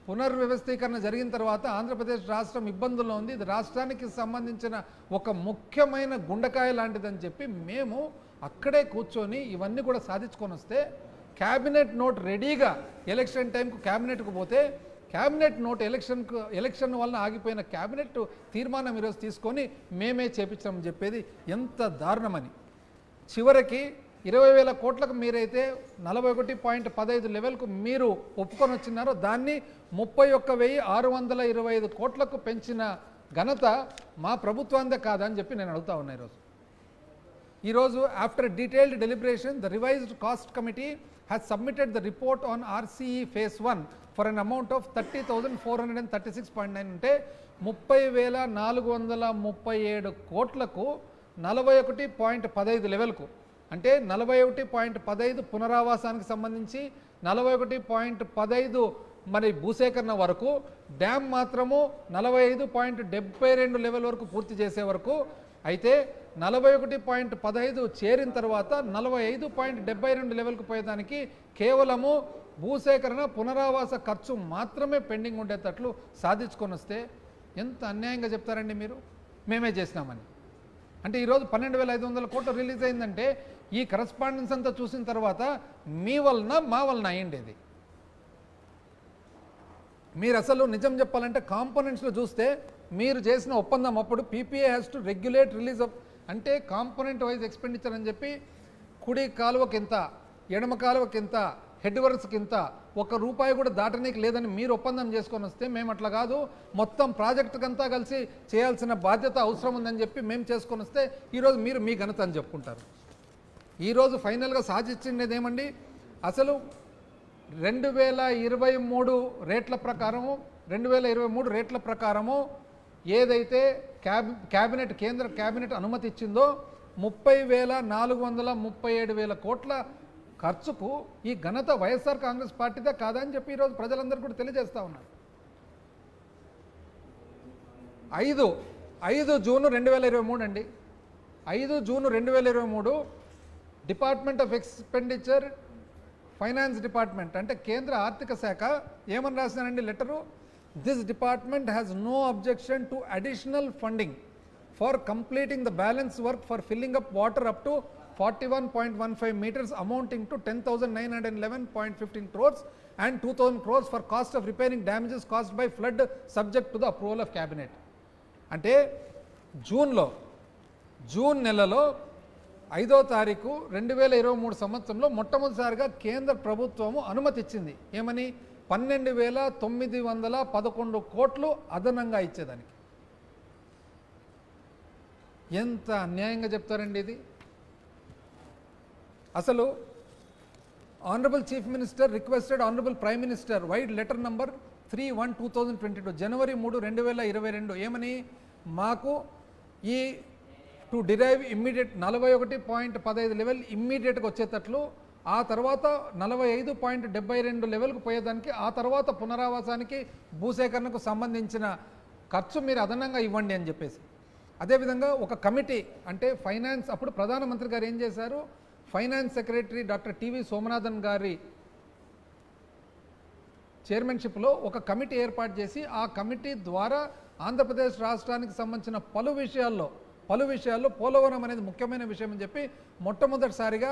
పునర్వ్యవస్థీకరణ జరిగిన తర్వాత ఆంధ్రప్రదేశ్ రాష్ట్రం ఇబ్బందుల్లో ఉంది, ఇది రాష్ట్రానికి సంబంధించిన ఒక ముఖ్యమైన గుండెకాయ లాంటిదని చెప్పి మేము అక్కడే కూర్చొని ఇవన్నీ కూడా సాధించుకొని వస్తే క్యాబినెట్ నోట్ రెడీగా ఎలక్షన్ టైంకు క్యాబినెట్కు పోతే క్యాబినెట్ నోట్ ఎలక్షన్ వలన ఆగిపోయిన క్యాబినెట్ తీర్మానం ఈరోజు తీసుకొని మేమే చేపించామని చెప్పేది ఎంత దారుణమని. చివరికి 20,000 కోట్లకు మీరైతే 41.15 లెవెల్కు మీరు ఒప్పుకొని వచ్చినారో దాన్ని 31,625 కోట్లకు పెంచిన ఘనత మా ప్రభుత్వాందే కాదని చెప్పి నేను అడుగుతా ఉన్నా. ఈరోజు after detailed deliberation the revised cost committee has submitted the report on RCE phase 1 for an amount of 30,436.9 అంటే 30,437 కోట్లకు 41.15 లెవెల్కు అంటే 41.15 పునరావాసానికి సంబంధించి 41.15 మరి భూసేకరణ వరకు, డ్యామ్ మాత్రము 45.72 లెవెల్ వరకు పూర్తి చేసే వరకు. అయితే 41.15 చేరిన తర్వాత 45.72 లెవెల్కు పోయేదానికి కేవలము భూసేకరణ పునరావాస ఖర్చు మాత్రమే పెండింగ్ ఉండేటట్లు సాధించుకొని వస్తే ఎంత అన్యాయంగా చెప్తారండి మీరు మేమే చేసినామని. అంటే ఈరోజు 12,500 కోట్లు రిలీజ్ అయిందంటే ఈ కరస్పాండెన్స్ అంతా చూసిన తర్వాత మీ వలన మా వలన అయ్యిండేది. మీరు అసలు నిజం చెప్పాలంటే కాంపోనెంట్స్లో చూస్తే మీరు చేసిన ఒప్పందం అప్పుడు PPA has to regulate release of అంటే కాంపోనెంట్ వైజ్ ఎక్స్పెండిచర్ అని చెప్పి కుడి కాలువకి ఎంత, ఎడమ కాలువకి ఎంత, హెడ్ వర్క్స్కి ఇంత, ₹1 కూడా దాటనీకి లేదని మీరు ఒప్పందం చేసుకొని వస్తే మేము అట్లా కాదు మొత్తం ప్రాజెక్టుకంతా కలిసి చేయాల్సిన బాధ్యత అవసరం ఉందని చెప్పి మేము చేసుకొని వస్తే ఈరోజు మీరు మీ ఘనత అని చెప్పుకుంటారు. ఈరోజు ఫైనల్గా సాధించింది ఏమండి, అసలు 2023 రేట్ల ప్రకారము 2023 రేట్ల ప్రకారము ఏదైతే కేంద్ర క్యాబినెట్ అనుమతి ఇచ్చిందో 30,437 కోట్ల ఖర్చుకు ఈ ఘనత వైఎస్ఆర్ కాంగ్రెస్ పార్టీదే కాదని చెప్పి ఈరోజు ప్రజలందరూ కూడా తెలియజేస్తూ ఉన్నారు. 5 జూన్ 2023 అండి, 5 June 2023 department of expenditure finance department అంటే కేంద్ర ఆర్థిక శాఖ ఏమని రాసినారండి letter, this department has no objection to additional funding for completing the balance work for filling up water up to 41.15 meters amounting to 10,911.15 crores and 2,000 crores for cost of repairing damages caused by flood subject to the approval of cabinet. అంటే June నెలలో 5వ తారీఖు 2023 సంవత్సరంలో మొట్టమొదటిసారిగా కేంద్ర ప్రభుత్వము అనుమతి ఇచ్చింది. ఏమని 12,911 కోట్లు అదనంగా ఇచ్చేదానికి. ఎంత అన్యాయంగా చెప్తారండి ఇది. అసలు honourable chief minister requested honourable prime minister wide letter number 3/1/2022 జనవరి 3, 2022 ఏమని మాకు ఈ టు డిరైవ్ ఇమ్మీడియట్ 41.15 లెవెల్ ఇమ్మీడియట్గా వచ్చేటట్లు, ఆ తర్వాత 45.72 లెవెల్కు పోయేదానికి, ఆ తర్వాత పునరావాసానికి భూసేకరణకు సంబంధించిన ఖర్చు మీరు అదనంగా ఇవ్వండి అని చెప్పేసి. అదేవిధంగా ఒక కమిటీ అంటే ఫైనాన్స్ అప్పుడు ప్రధానమంత్రి గారు ఏం చేశారు, finance secretary doctor TV Somanathan గారి చైర్మన్షిప్లో ఒక కమిటీ ఏర్పాటు చేసి ఆ కమిటీ ద్వారా ఆంధ్రప్రదేశ్ రాష్ట్రానికి సంబంధించిన పలు విషయాల్లో పోలవరం అనేది ముఖ్యమైన విషయం అని చెప్పి మొట్టమొదటిసారిగా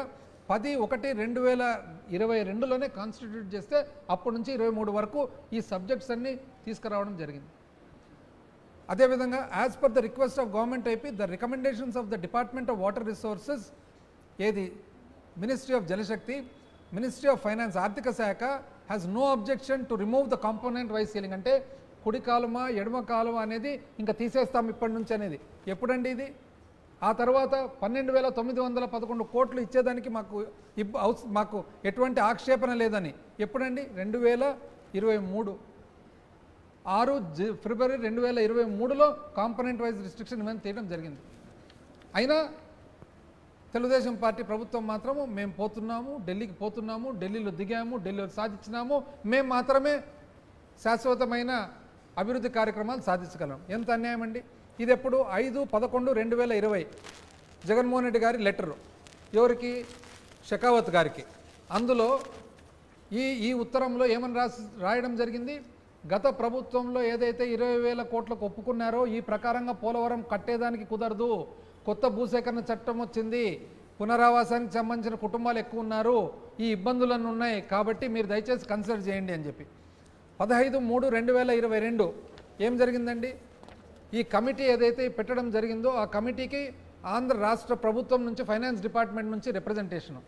10/1/2022లోనే కాన్స్టిట్యూట్ చేస్తే అప్పటి నుంచి 23 వరకు ఈ సబ్జెక్ట్స్ అన్ని తీసుకురావడం జరిగింది. అదేవిధంగా as per the request of government IP the recommendations of the department of water resources ఏది ministry of Jal Shakti, ministry of finance ఆర్థిక శాఖ has no objection to remove the component wise ceiling అంటే కుడి కాలుమ ఎడమ కాలుమ అనేది ఇంకా తీసేస్తాం ఇప్పటి నుంచి అనేది ఎప్పుడండి ఇది? ఆ తర్వాత 12,911 కోట్లు ఇచ్చేదానికి మాకు ఎటువంటి ఆక్షేపణ లేదని ఎప్పుడండి? 2023 6 ఫిబ్రవరి 2023లో కాంపనెంట్ వైజ్ రిస్ట్రిక్షన్ ఇవన్నీ తీయడం జరిగింది. అయినా తెలుగుదేశం పార్టీ ప్రభుత్వం మాత్రము మేము పోతున్నాము, ఢిల్లీకి పోతున్నాము, ఢిల్లీలో దిగాము, ఢిల్లీలో సాధించినాము, మేము మాత్రమే శాశ్వతమైన అభివృద్ధి కార్యక్రమాలు సాధించగలం. ఎంత అన్యాయం అండి ఇది! ఎప్పుడు? 5/11/2020 జగన్మోహన్ రెడ్డి గారి లెటరు ఎవరికి? షెకావత్ గారికి. అందులో ఈ ఉత్తరంలో ఏమని రాయడం జరిగింది? గత ప్రభుత్వంలో ఏదైతే 20,000 కోట్లకు ఒప్పుకున్నారో ఈ ప్రకారంగా పోలవరం కట్టేదానికి కుదరదు, కొత్త భూసేకరణ చట్టం వచ్చింది, పునరావాసానికి సంబంధించిన కుటుంబాలు ఎక్కువ ఉన్నారు, ఈ ఇబ్బందులన్నీ ఉన్నాయి, కాబట్టి మీరు దయచేసి కన్సిడర్ చేయండి అని చెప్పి 15/3/2022 ఏం జరిగిందండి? ఈ కమిటీ ఏదైతే పెట్టడం జరిగిందో ఆ కమిటీకి ఆంధ్ర రాష్ట్ర ప్రభుత్వం నుంచి ఫైనాన్స్ డిపార్ట్మెంట్ నుంచి రిప్రజెంటేషను,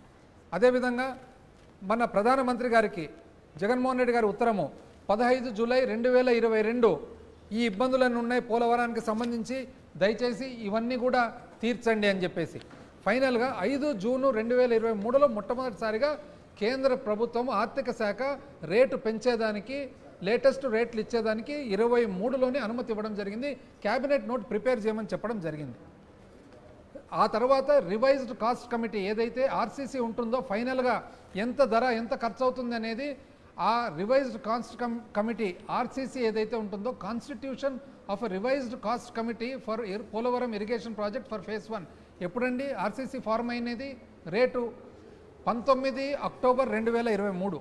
అదేవిధంగా మన ప్రధానమంత్రి గారికి జగన్మోహన్ రెడ్డి గారి ఉత్తరము 15 జూలై 2022 ఈ ఇబ్బందులన్నీ ఉన్నాయి పోలవరానికి సంబంధించి, దయచేసి ఇవన్నీ కూడా తీర్చండి అని చెప్పేసి. ఫైనల్గా 5 జూన్ 2023లో మొట్టమొదటిసారిగా కేంద్ర ప్రభుత్వం ఆర్థిక శాఖ రేటు పెంచేదానికి, లేటెస్ట్ రేట్లు ఇచ్చేదానికి 23లోనే అనుమతి ఇవ్వడం జరిగింది. క్యాబినెట్ నోట్ ప్రిపేర్ చేయమని చెప్పడం జరిగింది. ఆ తర్వాత రివైజ్డ్ కాస్ట్ కమిటీ ఏదైతే ఆర్సీసీ ఉంటుందో ఫైనల్గా ఎంత ధర ఎంత ఖర్చు అవుతుంది అనేది ఆ రివైజ్డ్ కాస్ట్ కమిటీ ఆర్సీసీ ఏదైతే ఉంటుందో constitution of revised cost committee for Polavaram irrigation project for phase 1 ఎప్పుడండి ఆర్సీసీ ఫార్మ్ అయినది? Rate 19 October 2023.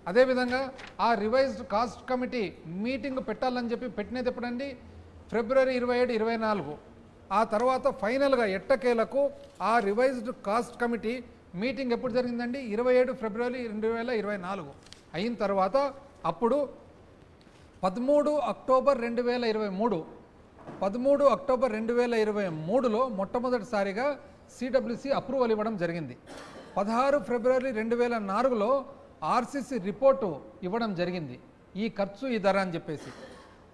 అదేవిధంగా ఆ రివైజ్డ్ కాస్ట్ కమిటీ మీటింగ్ పెట్టాలని చెప్పి పెట్టినది ఎప్పుడండి? ఫిబ్రవరి 27, 24. ఆ తర్వాత ఫైనల్గా ఎట్టకేలకు ఆ రివైజ్డ్ కాస్ట్ కమిటీ మీటింగ్ ఎప్పుడు జరిగిందండి? 27 ఫిబ్రవరి 2024 అయిన తర్వాత అప్పుడు 13 అక్టోబర్ 2023 13 అక్టోబర్ 2023లో మొట్టమొదటిసారిగా సిడబ్ల్యూసి అప్రూవల్ ఇవ్వడం జరిగింది. 16 ఫిబ్రవరి 2004లో ఆర్సీసీ రిపోర్టు ఇవ్వడం జరిగింది, ఈ ఖర్చు ఈ ధర అని చెప్పేసి.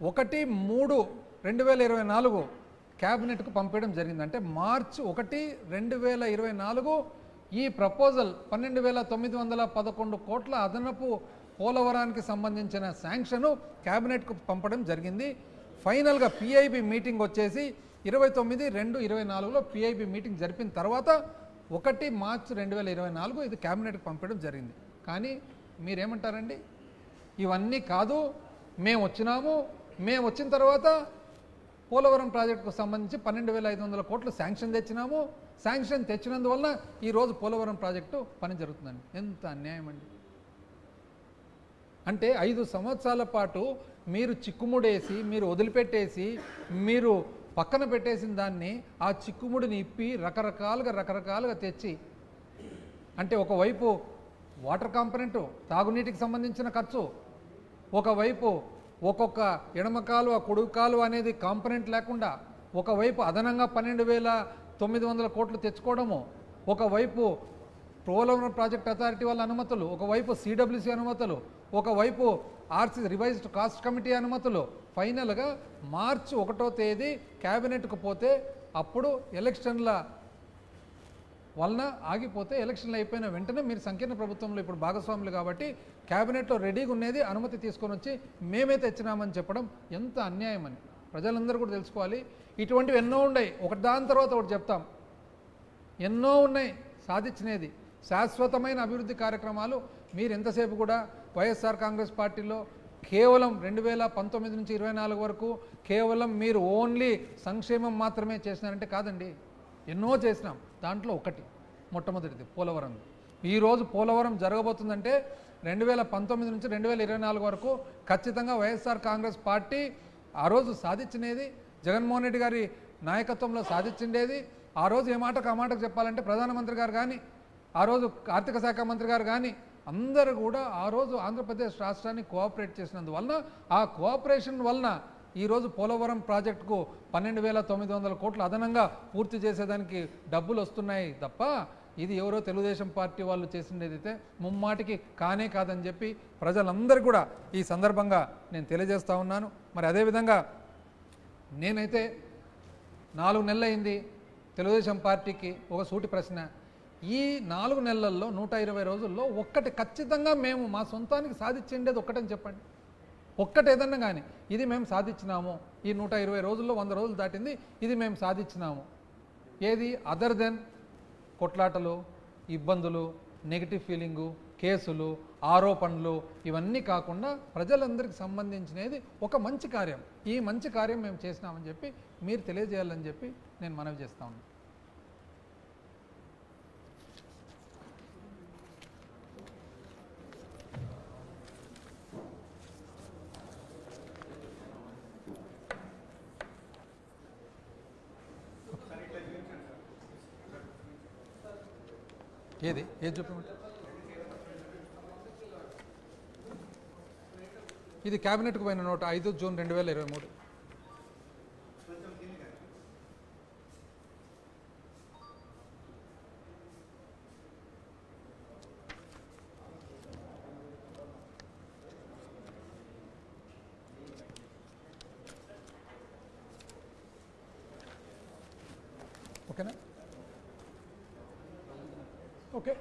1/3/2024 క్యాబినెట్కు పంపించడం జరిగింది. అంటే మార్చి 1, 2024 ఈ ప్రపోజల్ 12,911 కోట్ల అదనపు పోలవరానికి సంబంధించిన శాంక్షను క్యాబినెట్కు పంపడం జరిగింది. ఫైనల్గా పిఐబి మీటింగ్ వచ్చేసి 29/2/24లో పిఐబి మీటింగ్ జరిపిన తర్వాత 1 మార్చి 2024 ఇది క్యాబినెట్కి పంపడం జరిగింది. కానీ మీరేమంటారండి? ఇవన్నీ కాదు, మేము వచ్చిన తర్వాత పోలవరం ప్రాజెక్టుకు సంబంధించి 12,500 కోట్లు శాంక్షన్ తెచ్చినాము, శాంక్షన్ తెచ్చినందువల్ల ఈరోజు పోలవరం ప్రాజెక్టు పని జరుగుతుందండి. ఎంత అన్యాయం అండి! అంటే 5 సంవత్సరాల పాటు మీరు చిక్కుముడేసి, మీరు వదిలిపెట్టేసి, మీరు పక్కన పెట్టేసిన దాన్ని ఆ చిక్కుముడిని ఇప్పి రకరకాలుగా తెచ్చి, అంటే ఒకవైపు వాటర్ కాంపనెంటు తాగునీటికి సంబంధించిన ఖర్చు, ఒకవైపు ఒక్కొక్క ఎడమ కాలువ కుడి కాలువ అనేది కాంపనెంట్ లేకుండా, ఒకవైపు అదనంగా 12,900 కోట్లు తెచ్చుకోవడము, ఒకవైపు పోలవరం ప్రాజెక్ట్ అథారిటీ వాళ్ళ అనుమతులు, ఒకవైపు సిడబ్ల్యూసి అనుమతులు, ఒకవైపు ఆర్సీ రివైజ్డ్ కాస్ట్ కమిటీ అనుమతులు. ఫైనల్గా మార్చి 1వ తేదీ క్యాబినెట్కు పోతే అప్పుడు ఎలక్షన్ల వలన ఆగిపోతే, ఎలక్షన్లు అయిపోయిన వెంటనే మీరు సంకీర్ణ ప్రభుత్వంలో ఇప్పుడు భాగస్వాములు కాబట్టి క్యాబినెట్లో రెడీగా ఉన్నది అనుమతి తీసుకొని వచ్చి మేమే తెచ్చినామని చెప్పడం ఎంత అన్యాయం అని ప్రజలందరూ కూడా తెలుసుకోవాలి. ఇటువంటివి ఎన్నో ఉన్నాయి, ఒకటి దాని తర్వాత ఒకటి చెప్తాం. ఎన్నో ఉన్నాయి సాధించినది, శాశ్వతమైన అభివృద్ధి కార్యక్రమాలు. మీరు ఎంతసేపు కూడా వైఎస్ఆర్ కాంగ్రెస్ పార్టీలో కేవలం 2019 నుంచి 24 వరకు కేవలం మీరు ఓన్లీ సంక్షేమం మాత్రమే చేసినారంటే కాదండి, ఎన్నో చేసినాం. దాంట్లో ఒకటి మొట్టమొదటిది పోలవరం. ఈరోజు పోలవరం జరగబోతుందంటే 2019 నుంచి 2024 వరకు ఖచ్చితంగా వైఎస్ఆర్ కాంగ్రెస్ పార్టీ ఆ రోజు సాధించినది, జగన్మోహన్ రెడ్డి గారి నాయకత్వంలో సాధించిండేది. ఆ రోజు ఏ మాటకు ఆ మాటకు చెప్పాలంటే ప్రధానమంత్రి గారు కానీ, ఆ రోజు ఆర్థిక శాఖ మంత్రి గారు కానీ అందరూ కూడా ఆ రోజు ఆంధ్రప్రదేశ్ రాష్ట్రాన్ని కోఆపరేట్ చేసినందువలన, ఆ కోఆపరేషన్ వలన ఈరోజు పోలవరం ప్రాజెక్టుకు 12,900 కోట్లు అదనంగా పూర్తి చేసేదానికి డబ్బులు వస్తున్నాయి తప్ప ఇది ఎవరో తెలుగుదేశం పార్టీ వాళ్ళు చేసిండేదైతే ముమ్మాటికి కానే కాదని చెప్పి ప్రజలందరూ కూడా ఈ సందర్భంగా నేను తెలియజేస్తూ ఉన్నాను. మరి అదేవిధంగా నేనైతే 4 నెలలు అయింది తెలుగుదేశం పార్టీకి ఒక సూటి ప్రశ్న, ఈ 4 నెలల్లో 120 రోజుల్లో ఒక్కటి ఖచ్చితంగా మేము మా సొంతానికి సాధించేది ఒక్కటని చెప్పండి. ఒక్కటి ఏదన్నా కానీ ఇది మేము సాధించినాము, ఈ 120 రోజుల్లో 100 రోజులు దాటింది, ఇది మేము సాధించినాము. ఏది అదర్ దెన్ కొట్లాటలు, ఇబ్బందులు, నెగిటివ్ ఫీలింగు, కేసులు, ఆరోపణలు ఇవన్నీ కాకుండా ప్రజలందరికీ సంబంధించినది ఒక మంచి కార్యం. ఈ మంచి కార్యం మేము చేసినామని చెప్పి మీరు తెలియజేయాలని చెప్పి నేను మనవి చేస్తా ఉన్నాను. ఏది చెప్పమంటే ఇది క్యాబినెట్కు పోయిన నోట్ 5 జూన్ 2023. ఓకేనా? ఓకే.